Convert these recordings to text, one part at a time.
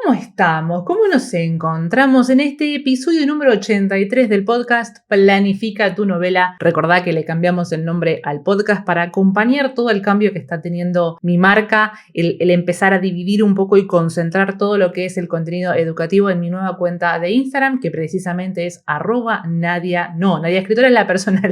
¿Cómo estamos? ¿Cómo nos encontramos en este episodio número 83 del podcast Planifica tu novela? Recordá que le cambiamos el nombre al podcast para acompañar todo el cambio que está teniendo mi marca, el empezar a dividir un poco y concentrar todo lo que es el contenido educativo en mi nueva cuenta de Instagram, que precisamente es @Nadia Escritora es la personal,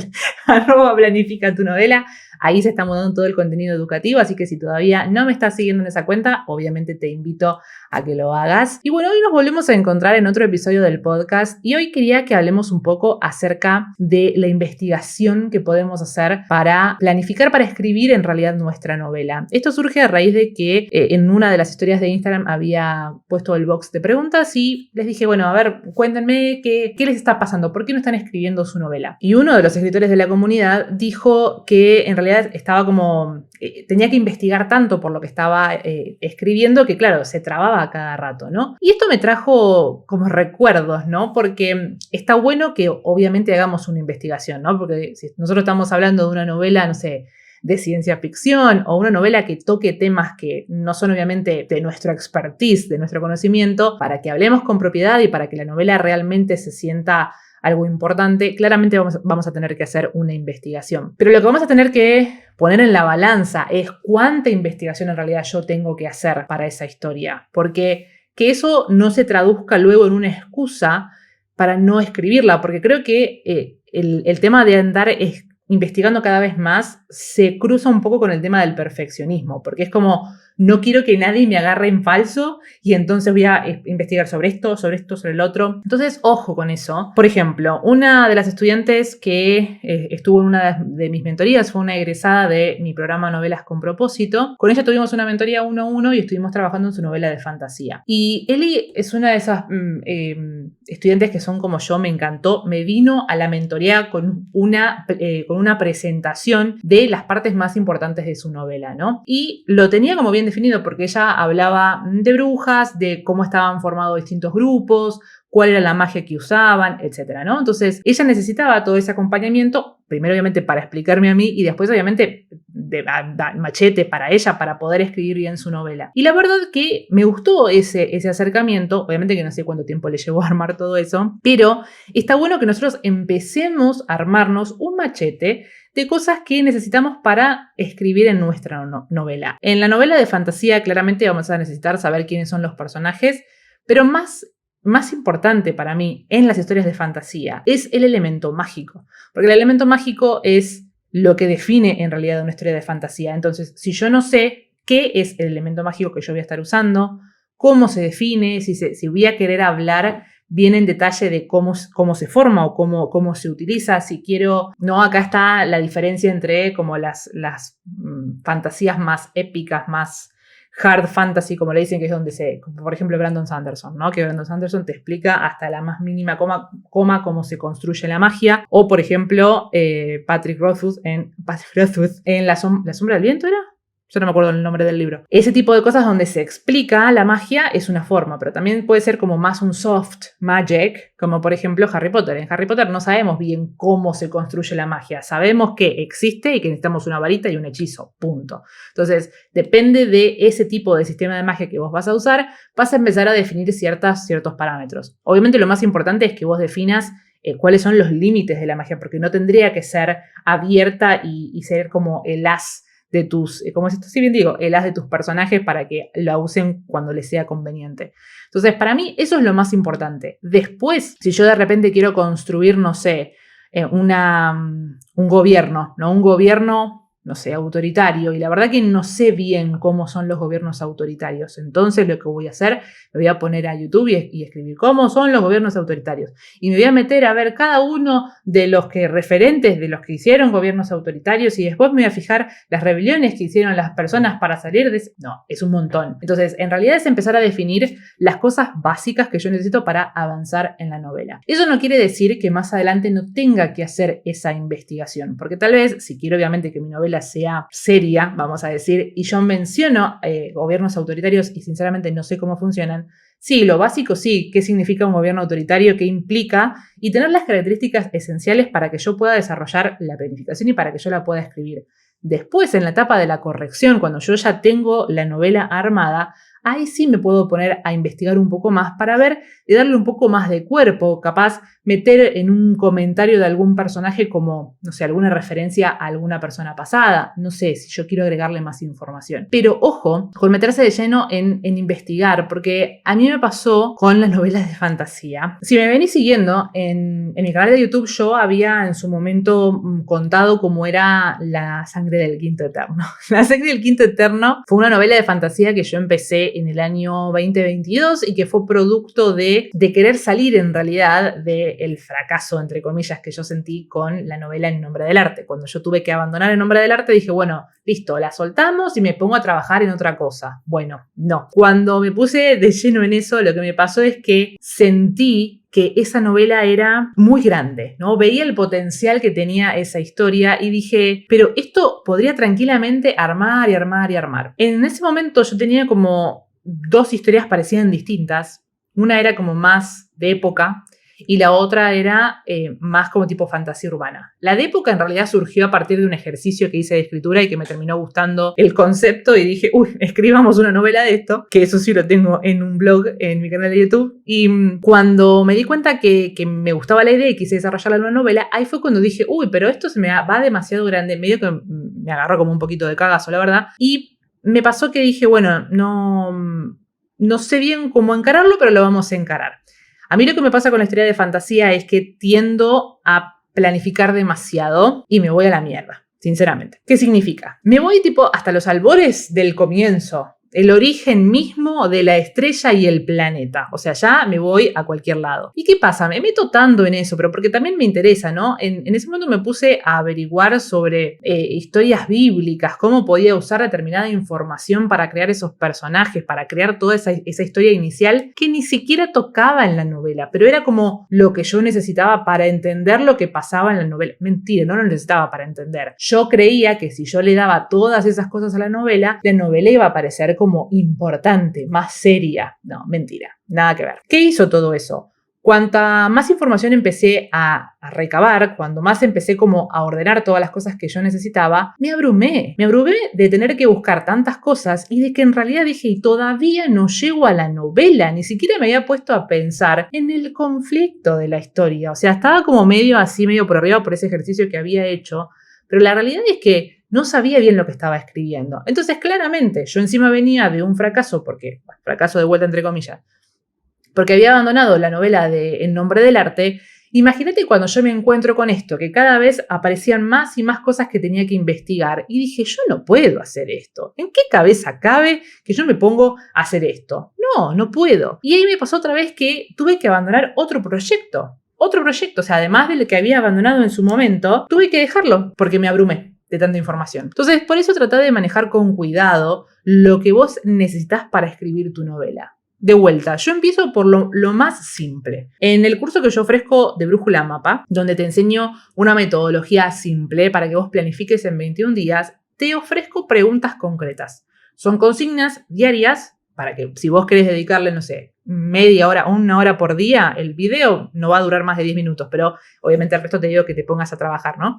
@Planifica tu novela. Ahí se está mudando todo el contenido educativo, así que si todavía no me estás siguiendo en esa cuenta, obviamente te invito a que lo hagas. Y bueno, hoy nos volvemos a encontrar en otro episodio del podcast y hoy quería que hablemos un poco acerca de la investigación que podemos hacer para planificar, para escribir en realidad nuestra novela. Esto surge a raíz de que en una de las historias de Instagram había puesto el box de preguntas y les dije, bueno, a ver, cuéntenme qué les está pasando, por qué no están escribiendo su novela. Y uno de los escritores de la comunidad dijo que en realidad estaba como, tenía que investigar tanto por lo que estaba escribiendo que claro, se trababa a cada rato, ¿no? Y esto me trajo como recuerdos, ¿no? Porque está bueno que obviamente hagamos una investigación, ¿no? Porque si nosotros estamos hablando de una novela, no sé, de ciencia ficción o una novela que toque temas que no son obviamente de nuestro expertise, de nuestro conocimiento, para que hablemos con propiedad y para que la novela realmente se sienta algo importante, claramente vamos a tener que hacer una investigación. Pero lo que vamos a tener que poner en la balanza es cuánta investigación en realidad yo tengo que hacer para esa historia. Porque que eso no se traduzca luego en una excusa para no escribirla. Porque creo que el tema de andar investigando cada vez más se cruza un poco con el tema del perfeccionismo. Porque es como, no quiero que nadie me agarre en falso y entonces voy a investigar sobre esto, sobre el otro. Entonces, ojo con eso. Por ejemplo, una de las estudiantes que estuvo en una de mis mentorías fue una egresada de mi programa Novelas con Propósito. Con ella tuvimos una mentoría 1-1 y estuvimos trabajando en su novela de fantasía. Y Eli es una de esas estudiantes que son como yo, me encantó. Me vino a la mentoría con una presentación de las partes más importantes de su novela, ¿no? Y lo tenía como bien definido porque ella hablaba de brujas, de cómo estaban formados distintos grupos, cuál era la magia que usaban, etcétera, ¿no? Entonces, ella necesitaba todo ese acompañamiento, primero obviamente para explicarme a mí y después obviamente de machete para ella para poder escribir bien su novela. Y la verdad que me gustó ese acercamiento, obviamente que no sé cuánto tiempo le llevó a armar todo eso, pero está bueno que nosotros empecemos a armarnos un machete de cosas que necesitamos para escribir en nuestra novela. En la novela de fantasía claramente vamos a necesitar saber quiénes son los personajes, pero más importante para mí en las historias de fantasía es el elemento mágico, porque el elemento mágico es lo que define en realidad una historia de fantasía. Entonces, si yo no sé qué es el elemento mágico que yo voy a estar usando, cómo se define, si voy a querer hablar bien en detalle de cómo se forma o cómo se utiliza, si quiero, no, acá está la diferencia entre como las fantasías más épicas, más hard fantasy, como le dicen, que es donde por ejemplo, Brandon Sanderson, ¿no? Que Brandon Sanderson te explica hasta la más mínima coma cómo se construye la magia. O, por ejemplo, Patrick Rothfuss en La sombra del viento, ¿era? Yo no me acuerdo el nombre del libro. Ese tipo de cosas donde se explica la magia es una forma, pero también puede ser como más un soft magic, como por ejemplo Harry Potter. En Harry Potter no sabemos bien cómo se construye la magia. Sabemos que existe y que necesitamos una varita y un hechizo, punto. Entonces, depende de ese tipo de sistema de magia que vos vas a usar, vas a empezar a definir ciertos parámetros. Obviamente lo más importante es que vos definas cuáles son los límites de la magia, porque no tendría que ser abierta y ser como el as de tus, como si bien digo, el as de tus personajes para que la usen cuando les sea conveniente. Entonces, para mí eso es lo más importante. Después, si yo de repente quiero construir, no sé, un gobierno, ¿no? Un gobierno, no sé, autoritario, y la verdad que no sé bien cómo son los gobiernos autoritarios. Entonces, lo que voy a hacer, me voy a poner a YouTube y escribir cómo son los gobiernos autoritarios. Y me voy a meter a ver cada uno de los referentes de los que hicieron gobiernos autoritarios y después me voy a fijar las rebeliones que hicieron las personas para salir de ese. No, es un montón. Entonces, en realidad es empezar a definir las cosas básicas que yo necesito para avanzar en la novela. Eso no quiere decir que más adelante no tenga que hacer esa investigación, porque tal vez, si quiero obviamente que mi novela sea seria, vamos a decir, y yo menciono gobiernos autoritarios y sinceramente no sé cómo funcionan, sí, lo básico sí, qué significa un gobierno autoritario, qué implica y tener las características esenciales para que yo pueda desarrollar la planificación y para que yo la pueda escribir. Después, en la etapa de la corrección, cuando yo ya tengo la novela armada, ahí sí me puedo poner a investigar un poco más para ver y darle un poco más de cuerpo, capaz meter en un comentario de algún personaje como, no sé, alguna referencia a alguna persona pasada, no sé, si yo quiero agregarle más información. Pero ojo con meterse de lleno en investigar, porque a mí me pasó con las novelas de fantasía. Si me venís siguiendo en mi canal de YouTube, yo había en su momento contado cómo era La sangre del Quinto Eterno. La sangre del Quinto Eterno fue una novela de fantasía que yo empecé en el año 2022 y que fue producto de querer salir en realidad del fracaso, entre comillas, que yo sentí con la novela En Nombre del Arte. Cuando yo tuve que abandonar En Nombre del Arte, dije, bueno, listo, la soltamos y me pongo a trabajar en otra cosa. Bueno, no. Cuando me puse de lleno en eso, lo que me pasó es que sentí que esa novela era muy grande, ¿no? Veía el potencial que tenía esa historia y dije, pero esto podría tranquilamente armar y armar y armar. En ese momento yo tenía como dos historias parecían distintas. Una era como más de época y la otra era más como tipo fantasía urbana. La de época en realidad surgió a partir de un ejercicio que hice de escritura y que me terminó gustando el concepto y dije, uy, escribamos una novela de esto, que eso sí lo tengo en un blog en mi canal de YouTube. Y cuando me di cuenta que me gustaba la idea y quise desarrollarla en una novela, ahí fue cuando dije, uy, pero esto se me va demasiado grande, medio que me agarró como un poquito de cagazo, la verdad. Y me pasó que dije, bueno, no sé bien cómo encararlo, pero lo vamos a encarar. A mí lo que me pasa con la historia de fantasía es que tiendo a planificar demasiado y me voy a la mierda, sinceramente. ¿Qué significa? Me voy tipo hasta los albores del comienzo, el origen mismo de la estrella y el planeta. O sea, ya me voy a cualquier lado. ¿Y qué pasa? Me meto tanto en eso, pero porque también me interesa, ¿no? En ese momento me puse a averiguar sobre historias bíblicas, cómo podía usar determinada información para crear esos personajes, para crear toda esa historia inicial que ni siquiera tocaba en la novela, pero era como lo que yo necesitaba para entender lo que pasaba en la novela. Mentira, no lo necesitaba para entender. Yo creía que si yo le daba todas esas cosas a la novela iba a parecer como importante, más seria. No, mentira, nada que ver. ¿Qué hizo todo eso? Cuanta más información empecé a recabar, cuando más empecé como a ordenar todas las cosas que yo necesitaba, me abrumé. Me abrumé de tener que buscar tantas cosas y de que en realidad dije, y todavía no llego a la novela, ni siquiera me había puesto a pensar en el conflicto de la historia. O sea, estaba como medio así, medio por arriba por ese ejercicio que había hecho, pero la realidad es que no sabía bien lo que estaba escribiendo. Entonces, claramente, yo encima venía de un fracaso, fracaso de vuelta entre comillas, porque había abandonado la novela de En Nombre del Arte. Imagínate cuando yo me encuentro con esto, que cada vez aparecían más y más cosas que tenía que investigar. Y dije, yo no puedo hacer esto. ¿En qué cabeza cabe que yo me pongo a hacer esto? No puedo. Y ahí me pasó otra vez que tuve que abandonar otro proyecto. O sea, además del que había abandonado en su momento, tuve que dejarlo porque me abrumé de tanta información. Entonces, por eso tratá de manejar con cuidado lo que vos necesitas para escribir tu novela. De vuelta, yo empiezo por lo más simple. En el curso que yo ofrezco de Brújula Mapa, donde te enseño una metodología simple para que vos planifiques en 21 días, te ofrezco preguntas concretas. Son consignas diarias para que si vos querés dedicarle, no sé, media hora o una hora por día, el video no va a durar más de 10 minutos, pero obviamente al resto te digo que te pongas a trabajar, ¿no?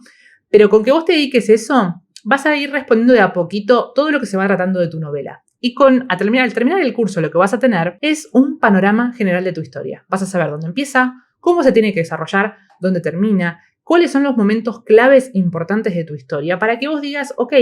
Pero con que vos te dediques eso, vas a ir respondiendo de a poquito todo lo que se va tratando de tu novela. Y al terminar el curso, lo que vas a tener es un panorama general de tu historia. Vas a saber dónde empieza, cómo se tiene que desarrollar, dónde termina, cuáles son los momentos claves importantes de tu historia para que vos digas, ok,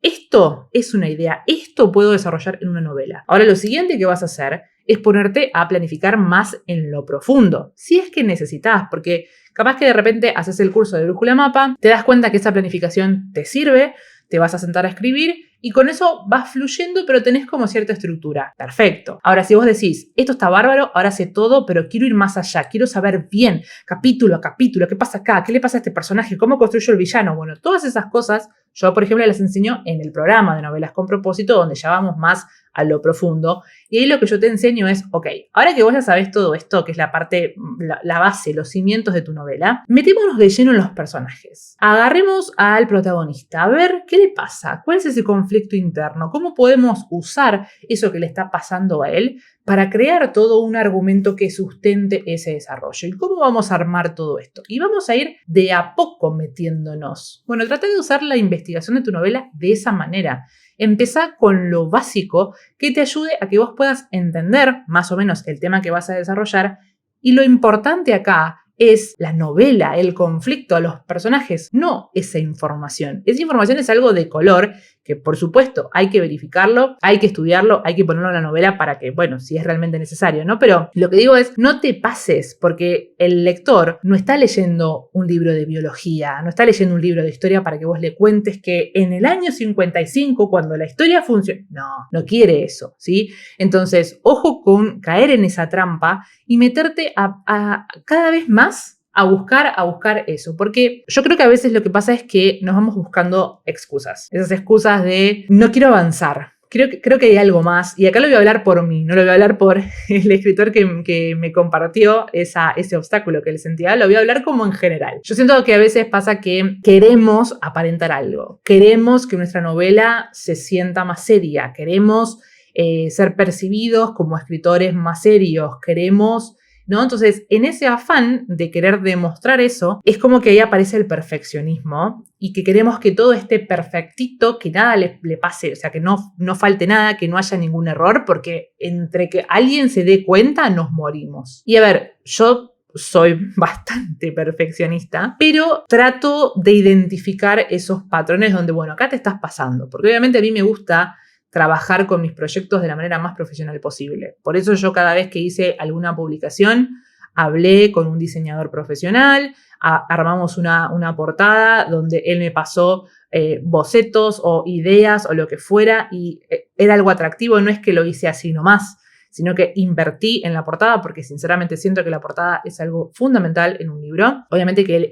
esto es una idea, esto puedo desarrollar en una novela. Ahora lo siguiente que vas a hacer es ponerte a planificar más en lo profundo, si es que necesitas, porque capaz que de repente haces el curso de Brújula Mapa, te das cuenta que esa planificación te sirve, te vas a sentar a escribir y con eso vas fluyendo, pero tenés como cierta estructura. Perfecto. Ahora, si vos decís, esto está bárbaro, ahora sé todo, pero quiero ir más allá, quiero saber bien, capítulo a capítulo, qué pasa acá, qué le pasa a este personaje, cómo construyo el villano. Bueno, todas esas cosas yo, por ejemplo, las enseño en el programa de Novelas con Propósito, donde ya vamos más a lo profundo. Y ahí lo que yo te enseño es, ok, ahora que vos ya sabés todo esto, que es la parte, la base, los cimientos de tu novela, metémonos de lleno en los personajes. Agarremos al protagonista, a ver qué le pasa, cuál es ese conflicto interno, cómo podemos usar eso que le está pasando a él para crear todo un argumento que sustente ese desarrollo. ¿Y cómo vamos a armar todo esto? Y vamos a ir de a poco metiéndonos. Bueno, trata de usar la investigación de tu novela de esa manera. Empezá con lo básico que te ayude a que vos puedas entender más o menos el tema que vas a desarrollar. Y lo importante acá es la novela, el conflicto, los personajes, no esa información. Esa información es algo de color que, por supuesto, hay que verificarlo, hay que estudiarlo, hay que ponerlo en la novela para que, bueno, si es realmente necesario, ¿no? Pero lo que digo es, no te pases, porque el lector no está leyendo un libro de biología, no está leyendo un libro de historia para que vos le cuentes que en el año 55, cuando la historia funciona, no quiere eso, ¿sí? Entonces, ojo con caer en esa trampa y meterte a cada vez más a buscar eso. Porque yo creo que a veces lo que pasa es que nos vamos buscando excusas. Esas excusas de no quiero avanzar. Creo que hay algo más. Y acá lo voy a hablar por mí, no lo voy a hablar por el escritor que me compartió ese obstáculo que él sentía. Lo voy a hablar como en general. Yo siento que a veces pasa que queremos aparentar algo. Queremos que nuestra novela se sienta más seria. Queremos ser percibidos como escritores más serios. Queremos... ¿no? Entonces, en ese afán de querer demostrar eso, es como que ahí aparece el perfeccionismo y que queremos que todo esté perfectito, que nada le pase, o sea, que no falte nada, que no haya ningún error, porque entre que alguien se dé cuenta, nos morimos. Y a ver, yo soy bastante perfeccionista, pero trato de identificar esos patrones donde, bueno, acá te estás pasando, porque obviamente a mí me gusta trabajar con mis proyectos de la manera más profesional posible. Por eso yo cada vez que hice alguna publicación, hablé con un diseñador profesional, armamos una portada donde él me pasó bocetos o ideas o lo que fuera y era algo atractivo, no es que lo hice así nomás, sino que invertí en la portada porque sinceramente siento que la portada es algo fundamental en un libro. Obviamente que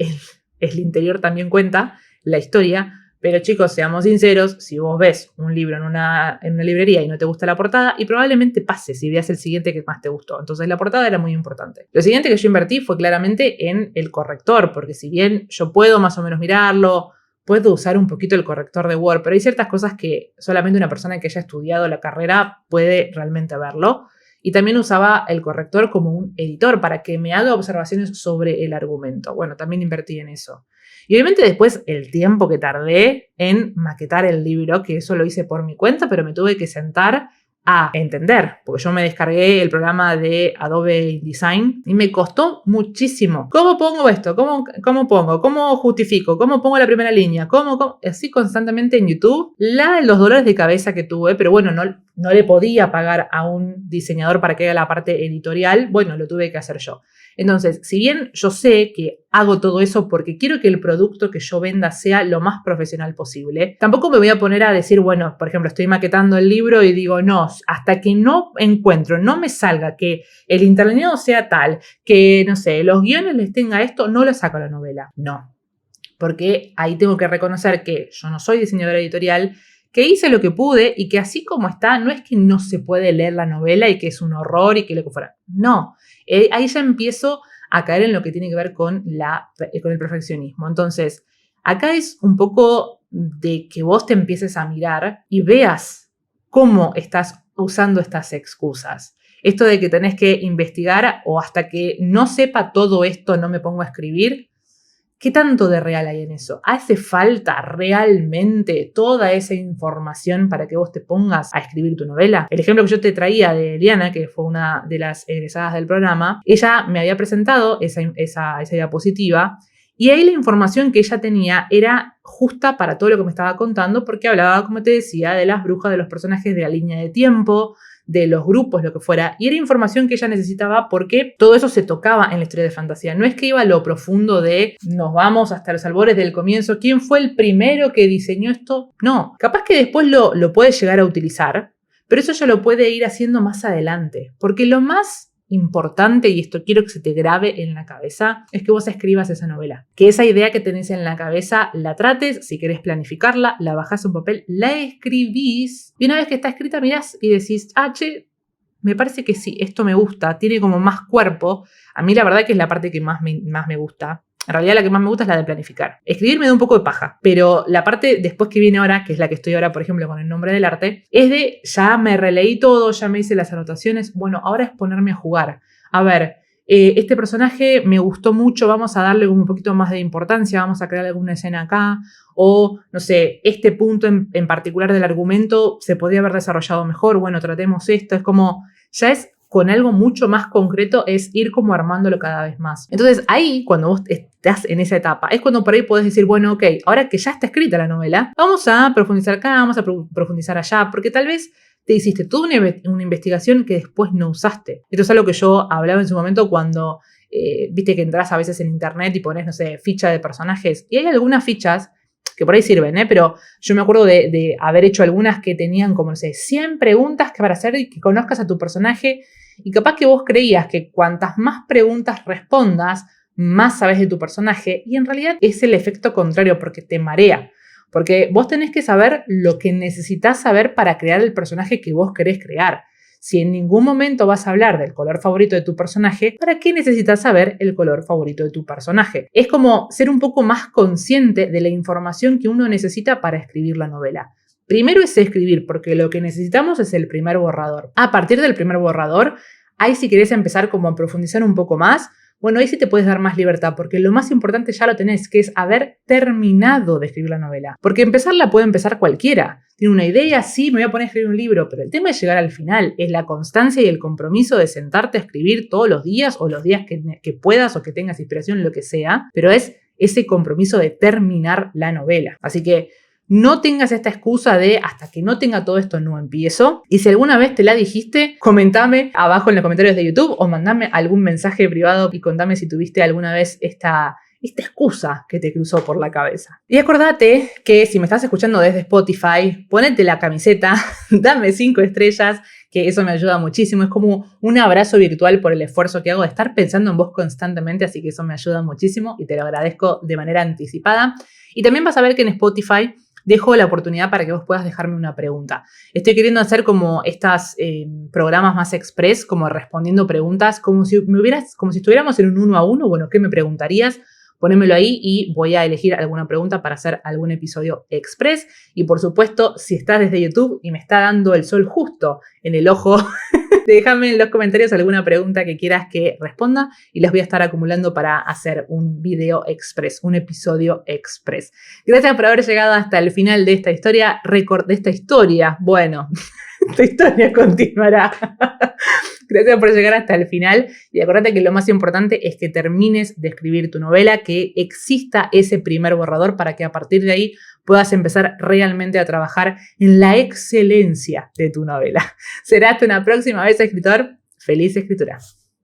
el interior también cuenta, la historia. Pero chicos, seamos sinceros, si vos ves un libro en una librería y no te gusta la portada, y probablemente pase si veas el siguiente que más te gustó. Entonces la portada era muy importante. Lo siguiente que yo invertí fue claramente en el corrector, porque si bien yo puedo más o menos mirarlo, puedo usar un poquito el corrector de Word, pero hay ciertas cosas que solamente una persona que haya estudiado la carrera puede realmente verlo. Y también usaba el corrector como un editor para que me haga observaciones sobre el argumento. Bueno, también invertí en eso. Y obviamente después el tiempo que tardé en maquetar el libro, que eso lo hice por mi cuenta, pero me tuve que sentar a entender, porque yo me descargué el programa de Adobe InDesign y me costó muchísimo. ¿Cómo pongo esto? ¿Cómo pongo? ¿Cómo justifico? ¿Cómo pongo la primera línea? ¿Cómo? Así constantemente en YouTube. Los dolores de cabeza que tuve, pero bueno, no le podía pagar a un diseñador para que haga la parte editorial. Bueno, lo tuve que hacer yo. Entonces, si bien yo sé que hago todo eso porque quiero que el producto que yo venda sea lo más profesional posible, tampoco me voy a poner a decir, bueno, por ejemplo, estoy maquetando el libro y digo, no, hasta que no me salga que el interlineado sea tal, que, no sé, los guiones les tenga esto, no lo saco a la novela. No, porque ahí tengo que reconocer que yo no soy diseñadora editorial, que hice lo que pude y que así como está, no es que no se puede leer la novela y que es un horror y que lo que fuera. No, ahí ya empiezo a caer en lo que tiene que ver con el perfeccionismo. Entonces, acá es un poco de que vos te empieces a mirar y veas cómo estás usando estas excusas. Esto de que tenés que investigar o hasta que no sepa todo esto no me pongo a escribir. ¿Qué tanto de real hay en eso? ¿Hace falta realmente toda esa información para que vos te pongas a escribir tu novela? El ejemplo que yo te traía de Eliana, que fue una de las egresadas del programa, ella me había presentado esa diapositiva y ahí la información que ella tenía era justa para todo lo que me estaba contando porque hablaba, como te decía, de las brujas, de los personajes de la línea de tiempo, de los grupos, lo que fuera, y era información que ella necesitaba porque todo eso se tocaba en la historia de fantasía. No es que iba a lo profundo de nos vamos hasta los albores del comienzo, ¿quién fue el primero que diseñó esto? No, capaz que después lo puede llegar a utilizar, pero eso ya lo puede ir haciendo más adelante, porque lo más importante, y esto quiero que se te grabe en la cabeza, es que vos escribas esa novela. Que esa idea que tenés en la cabeza la trates, si querés planificarla, la bajás a un papel, la escribís, y una vez que está escrita mirás y decís, che, me parece que sí, esto me gusta, tiene como más cuerpo. A mí la verdad que es la parte que más me gusta. En realidad la que más me gusta es la de planificar. Escribir me da un poco de paja, pero la parte después que viene ahora, que es la que estoy ahora, por ejemplo, con el nombre del arte, es de ya me releí todo, ya me hice las anotaciones, bueno, ahora es ponerme a jugar. A ver, este personaje me gustó mucho, vamos a darle un poquito más de importancia, vamos a crear alguna escena acá, o no sé, este punto en particular del argumento se podría haber desarrollado mejor, bueno, tratemos esto, es como, ya es con algo mucho más concreto, es ir como armándolo cada vez más. Entonces ahí, cuando vos estás en esa etapa, es cuando por ahí podés decir, bueno, ok, ahora que ya está escrita la novela, vamos a profundizar acá, vamos a profundizar allá, porque tal vez te hiciste toda una investigación que después no usaste. Esto es algo que yo hablaba en su momento cuando, viste que entras a veces en internet y pones, no sé, ficha de personajes, y hay algunas fichas que por ahí sirven, pero yo me acuerdo de haber hecho algunas que tenían como, no sé, 100 preguntas para hacer y que conozcas a tu personaje, y capaz que vos creías que cuantas más preguntas respondas, más sabes de tu personaje, y en realidad es el efecto contrario porque te marea. Porque vos tenés que saber lo que necesitas saber para crear el personaje que vos querés crear. Si en ningún momento vas a hablar del color favorito de tu personaje, ¿para qué necesitas saber el color favorito de tu personaje? Es como ser un poco más consciente de la información que uno necesita para escribir la novela. Primero es escribir, porque lo que necesitamos es el primer borrador. A partir del primer borrador, ahí si querés empezar como a profundizar un poco más, bueno, ahí sí te puedes dar más libertad, porque lo más importante ya lo tenés, que es haber terminado de escribir la novela. Porque empezarla puede empezar cualquiera. Tiene una idea, sí, me voy a poner a escribir un libro, pero el tema es llegar al final, es la constancia y el compromiso de sentarte a escribir todos los días o los días que puedas o que tengas inspiración, lo que sea, pero es ese compromiso de terminar la novela. Así que no tengas esta excusa de hasta que no tenga todo esto no empiezo. Y si alguna vez te la dijiste, comentame abajo en los comentarios de YouTube o mandame algún mensaje privado y contame si tuviste alguna vez esta excusa que te cruzó por la cabeza. Y acordate que si me estás escuchando desde Spotify, ponete la camiseta, dame 5 estrellas, que eso me ayuda muchísimo. Es como un abrazo virtual por el esfuerzo que hago de estar pensando en vos constantemente, así que eso me ayuda muchísimo y te lo agradezco de manera anticipada. Y también vas a ver que en Spotify dejo la oportunidad para que vos puedas dejarme una pregunta. Estoy queriendo hacer como estos programas más express, como respondiendo preguntas, como si estuviéramos en un 1 a 1. Bueno, ¿qué me preguntarías? Ponémelo ahí y voy a elegir alguna pregunta para hacer algún episodio express. Y por supuesto, si estás desde YouTube y me está dando el sol justo en el ojo, déjame en los comentarios alguna pregunta que quieras que responda y las voy a estar acumulando para hacer un video express, un episodio express. Gracias por haber llegado hasta el final de esta historia. Bueno, esta historia continuará. Gracias por llegar hasta el final y acuérdate que lo más importante es que termines de escribir tu novela, que exista ese primer borrador para que a partir de ahí puedas empezar realmente a trabajar en la excelencia de tu novela. Será hasta una próxima vez, escritor. Feliz escritura.